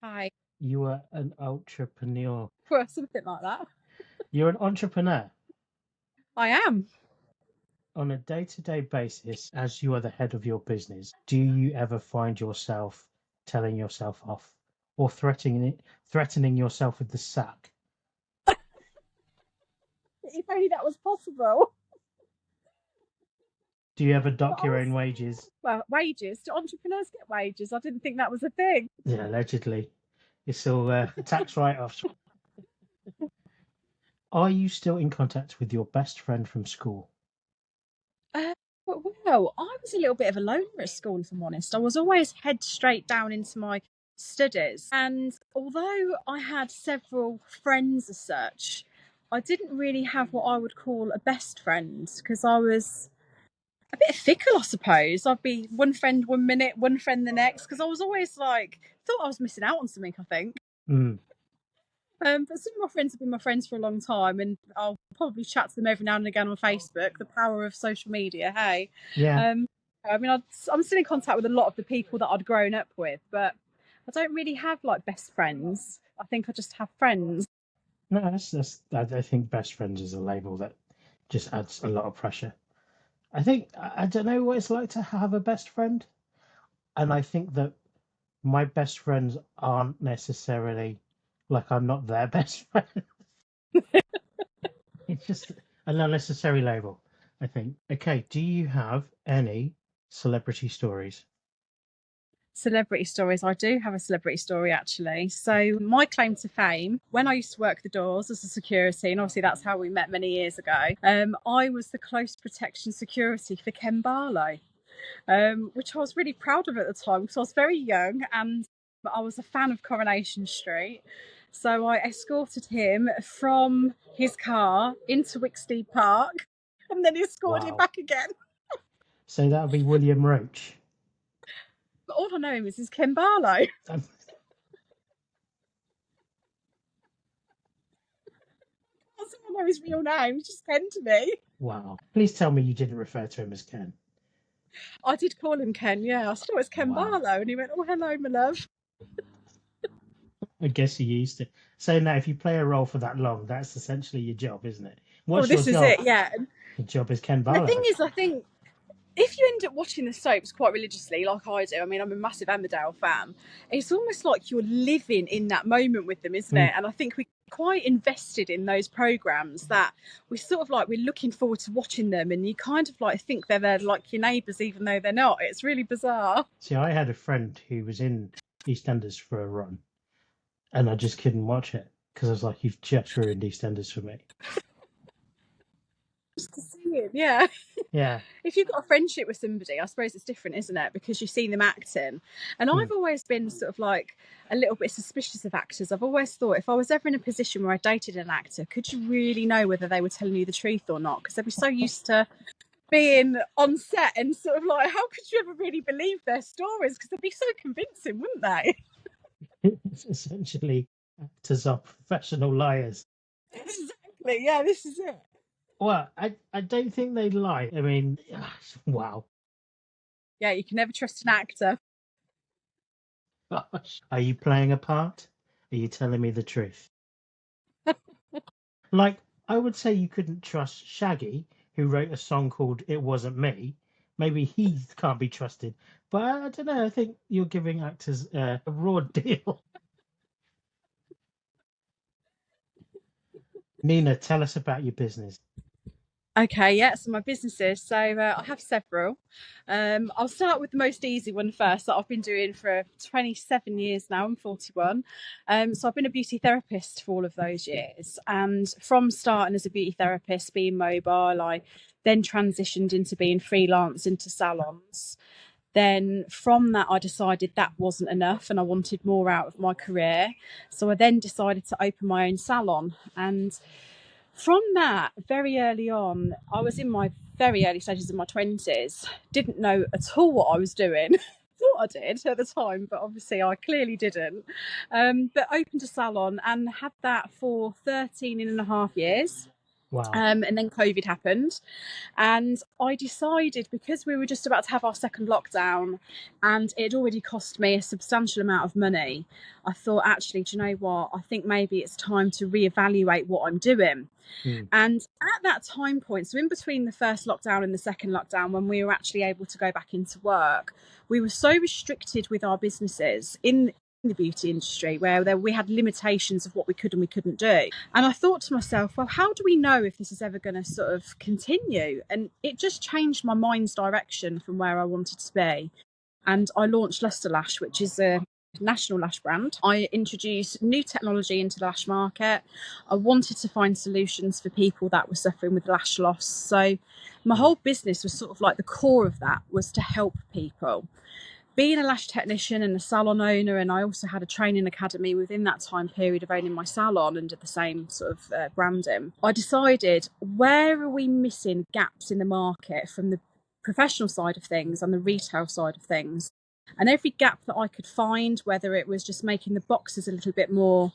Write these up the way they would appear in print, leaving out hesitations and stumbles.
Hi. You are an entrepreneur. Well, something like that. You're an entrepreneur I am. on a day-to-day basis as you are the head of your business. Do you ever find yourself telling yourself off or threatening yourself with the sack? If only that was possible. Do you ever But dock your own wages? well, wages. Do entrepreneurs get wages? I didn't think that was a thing. Yeah, allegedly. It's all tax write-offs. Are you still in contact with your best friend from school? Uh, well, I was a little bit of a loner at school, if I'm honest. I was always head straight down into my studies. And although I had several friends as such, I didn't really have what I would call a best friend because I was a bit fickle, I suppose. I'd be one friend one minute, one friend the next, because I was always like, thought I was missing out on something, I think. Mm, But some of my friends have been my friends for a long time, and I'll probably chat to them every now and again on Facebook. The power of social media, hey. yeah. Um, I mean, I'm still in contact with a lot of the people that I'd grown up with, but I don't really have like best friends. I think I just have friends. No, I think best friends is a label that just adds a lot of pressure. I don't know what it's like to have a best friend, and I think that my best friends aren't necessarily like I'm not their best friend. It's just an unnecessary label, I think. Okay, do you have any celebrity stories? Celebrity stories. I do have a celebrity story actually. So, my claim to fame when I used to work the doors as a security, and obviously that's how we met many years ago. I was the close protection security for Ken Barlow, which I was really proud of at the time because I was very young and I was a fan of Coronation Street. So, I escorted him from his car into Wicksteed Park and then escorted him Wow. back again. So that would be William Roach. But all I know him is Ken Barlow. Um, I don't know his real name. He's just Ken to me. wow. Please tell me you didn't refer to him as Ken. I did call him Ken, yeah. I said, oh, it's Ken Wow. Barlow. And he went, oh, hello, my love. I guess you used to. So now, if you play a role for that long, that's essentially your job, isn't it? Well, What's your this is job? it, yeah. Your job is Ken The thing Barlow. is, I think if you end up watching the soaps quite religiously, like I do, I mean, I'm a massive Emmerdale fan, it's almost like you're living in that moment with them, isn't Mm. it? And I think we're quite invested in those programs that we sort of like, we're looking forward to watching them, and you kind of like think they're like your neighbours, even though they're not. It's really bizarre. See, I had a friend who was in EastEnders for a run, and I just couldn't watch it because I was like, "You've just ruined EastEnders for me." Just to see it, yeah. Yeah. If you've got a friendship with somebody, I suppose it's different, isn't it? Because you've seen them acting. And Mm. I've always been sort of like a little bit suspicious of actors. I've always thought if I was ever in a position where I dated an actor, could you really know whether they were telling you the truth or not? Because they'd be so used to being on set and sort of like, how could you ever really believe their stories? Because they'd be so convincing, wouldn't they? It's essentially actors are professional liars. Exactly. Yeah, this is it. Well, I don't think they lie. I mean, wow. Yeah, you can never trust an actor. Gosh. Are you playing a part? Are you telling me the truth? Like, I would say you couldn't trust Shaggy, who wrote a song called It Wasn't Me. Maybe he can't be trusted. But I don't know. I think you're giving actors a raw deal. Nina, tell us about your business. Okay, yeah, so my businesses. So I have several. I'll start with the most easy one first that I've been doing for 27 years now. I'm 41. So I've been a beauty therapist for all of those years. And from starting as a beauty therapist, being mobile, I then transitioned into being freelance into salons. Then from that, I decided that wasn't enough and I wanted more out of my career. So I then decided to open my own salon. And from that, very early on, I was in my very early stages of my 20s, didn't know at all what I was doing. Thought I did at the time, but obviously I clearly didn't. But opened a salon and had that for 13 and a half years. Wow. And then COVID happened. And I decided, because we were just about to have our second lockdown and it had already cost me a substantial amount of money, I thought, actually, do you know what? I think maybe it's time to reevaluate what I'm doing. Mm. And at that time point, so in between the first lockdown and the second lockdown, when we were actually able to go back into work, we were so restricted with our businesses in the beauty industry, where we had limitations of what we could and we couldn't do. And I thought to myself, well, how do we know if this is ever going to sort of continue? And it just changed my mind's direction from where I wanted to be. And I launched Luster Lash, which is a national lash brand. I introduced new technology into the lash market. I wanted to find solutions for people that were suffering with lash loss. So my whole business was sort of like, the core of that was to help people. Being a lash technician and a salon owner, and I also had a training academy within that time period of owning my salon under the same sort of branding, I decided, where are we missing gaps in the market from the professional side of things and the retail side of things? And every gap that I could find, whether it was just making the boxes a little bit more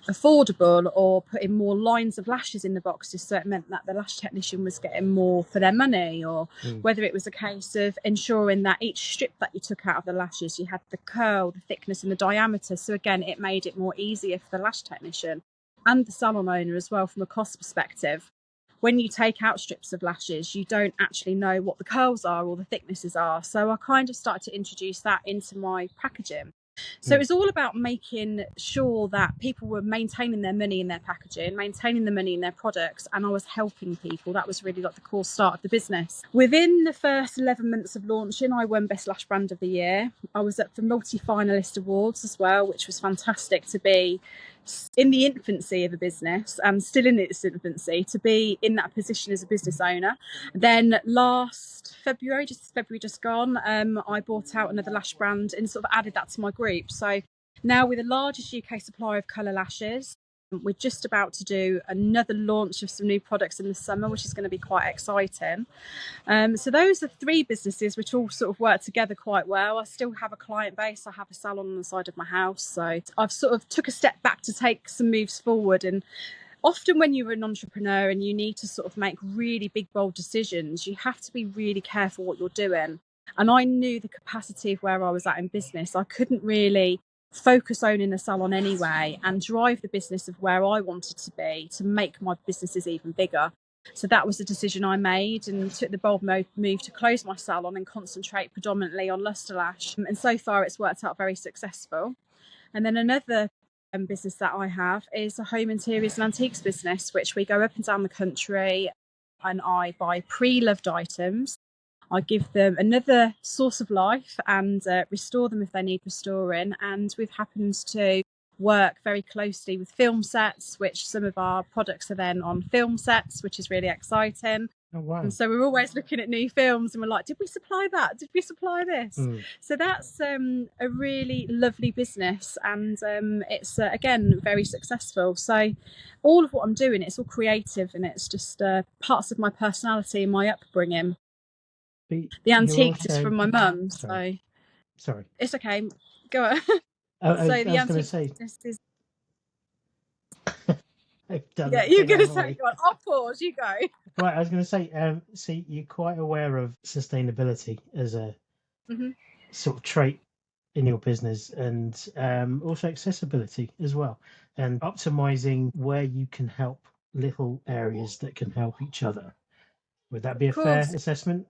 affordable or putting more lines of lashes in the boxes so it meant that the lash technician was getting more for their money, or whether it was a case of ensuring that each strip that you took out of the lashes, you had the curl, the thickness and the diameter. So again, it made it more easier for the lash technician and the salon owner as well from a cost perspective. When you take out strips of lashes, you don't actually know what the curls are or the thicknesses are. So I kind of started to introduce that into my packaging. So it's all about making sure that people were maintaining their money in their packaging, maintaining the money in their products, and I was helping people. That was really like the core start of the business. Within the first 11 months of launching, I won Best Lash Brand of the Year. I was up for multi-finalist awards as well, which was fantastic to be in the infancy of a business and still in its infancy, to be in that position as a business owner. Then last February just gone, I bought out another lash brand and sort of added that to my group. So now we're the largest UK supplier of colour lashes. We're just about to do another launch of some new products in the summer, which is going to be quite exciting. So those are three businesses which all sort of work together quite well. I still have a client base. I have a salon on the side of my house. So I've sort of took a step back to take some moves forward. And often when you're an entrepreneur and you need to sort of make really big, bold decisions, you have to be really careful what you're doing. And I knew the capacity of where I was at in business. I couldn't really focus owning a salon anyway and drive the business of where I wanted to be to make my businesses even bigger. So that was the decision I made, and took the bold move to close my salon and concentrate predominantly on Luster Lash. And so far it's worked out very successful. And then another business that I have is a home interiors and antiques business, which we go up and down the country and I buy pre-loved items. I give them another source of life and restore them if they need restoring. And we've happened to work very closely with film sets, which some of our products are then on film sets, which is really exciting. Oh, wow. And so we're always looking at new films and we're like, did we supply that? Did we supply this? So that's a really lovely business, and it's, again, very successful. So all of what I'm doing, it's all creative, and it's just parts of my personality and my upbringing. The antiques is from my mum, so sorry. It's okay. Go on. I So was the going to antiques say. business is. Yeah, You're going to say, go on. I'll pause. You go. Right, I was going to say, see, you're quite aware of sustainability as a sort of trait in your business, and also accessibility as well, and optimizing where you can help little areas that can help each other. Would that be a fair assessment?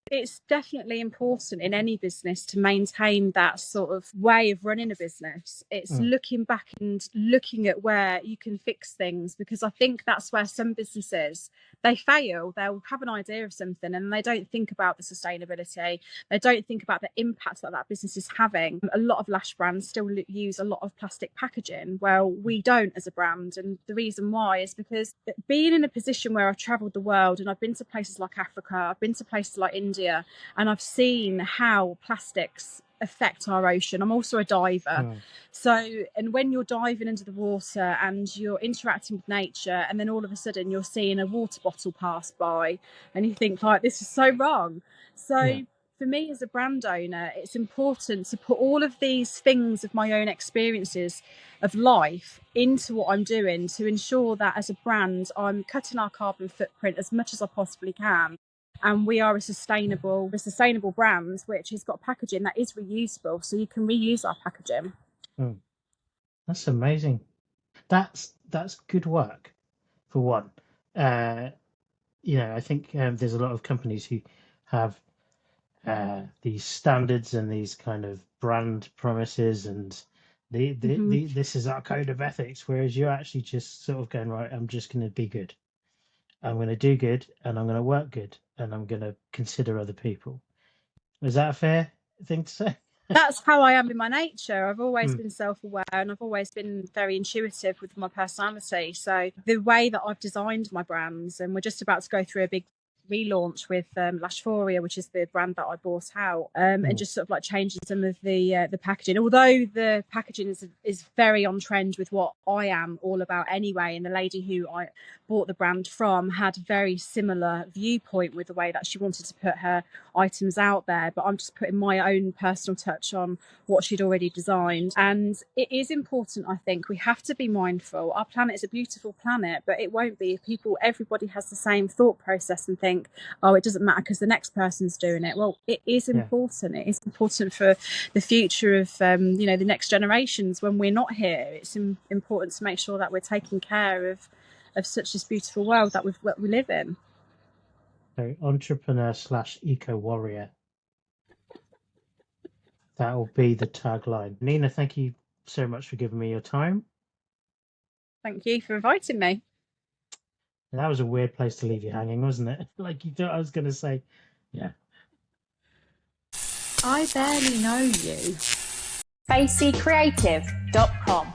It's definitely important in any business to maintain that sort of way of running a business. It's looking back and looking at where you can fix things, because I think that's where some businesses, they fail. They'll have an idea of something and they don't think about the sustainability. They don't think about the impact that that business is having. A lot of lash brands still use a lot of plastic packaging. Well, we don't as a brand. And the reason why is because being in a position where I've travelled the world and I've been to places like Africa, I've been to places like India, and I've seen how plastics affect our ocean. I'm also a diver. So, and when you're diving into the water and you're interacting with nature, and then all of a sudden you're seeing a water bottle pass by and you think, like, this is so wrong. So for me as a brand owner, it's important to put all of these things of my own experiences of life into what I'm doing to ensure that as a brand, I'm cutting our carbon footprint as much as I possibly can. And we are a sustainable brand, which has got packaging that is reusable, so you can reuse our packaging. That's amazing. That's good work, for one. I think there's a lot of companies who have these standards and these kind of brand promises, and this is our code of ethics, whereas you're actually just sort of going, right, I'm just going to be good. I'm going to do good, and I'm going to work good, and I'm going to consider other people. Is that a fair thing to say? That's how I am in my nature. I've always been self-aware, and I've always been very intuitive with my personality. So the way that I've designed my brands, and we're just about to go through a big relaunch with Lashforia, which is the brand that I bought out, and just sort of like changing some of the packaging. Although the packaging is very on trend with what I am all about anyway, and the lady who I bought the brand from had very similar viewpoint with the way that she wanted to put her items out there, but I'm just putting my own personal touch on what she'd already designed. And it is important, I think we have to be mindful. Our planet is a beautiful planet, but it won't be if everybody has the same thought process and think, oh, it doesn't matter because the next person's doing it. Well, it is important. It is important for the future of the next generations. When we're not here, it's important to make sure that we're taking care of such this beautiful world that we live in. So, entrepreneur / eco warrior. That will be the tagline. Nina, thank you so much for giving me your time. Thank you for inviting me. That was a weird place to leave you hanging, wasn't it? Like you thought I was going to say, yeah. I barely know you. FaceyCreative.com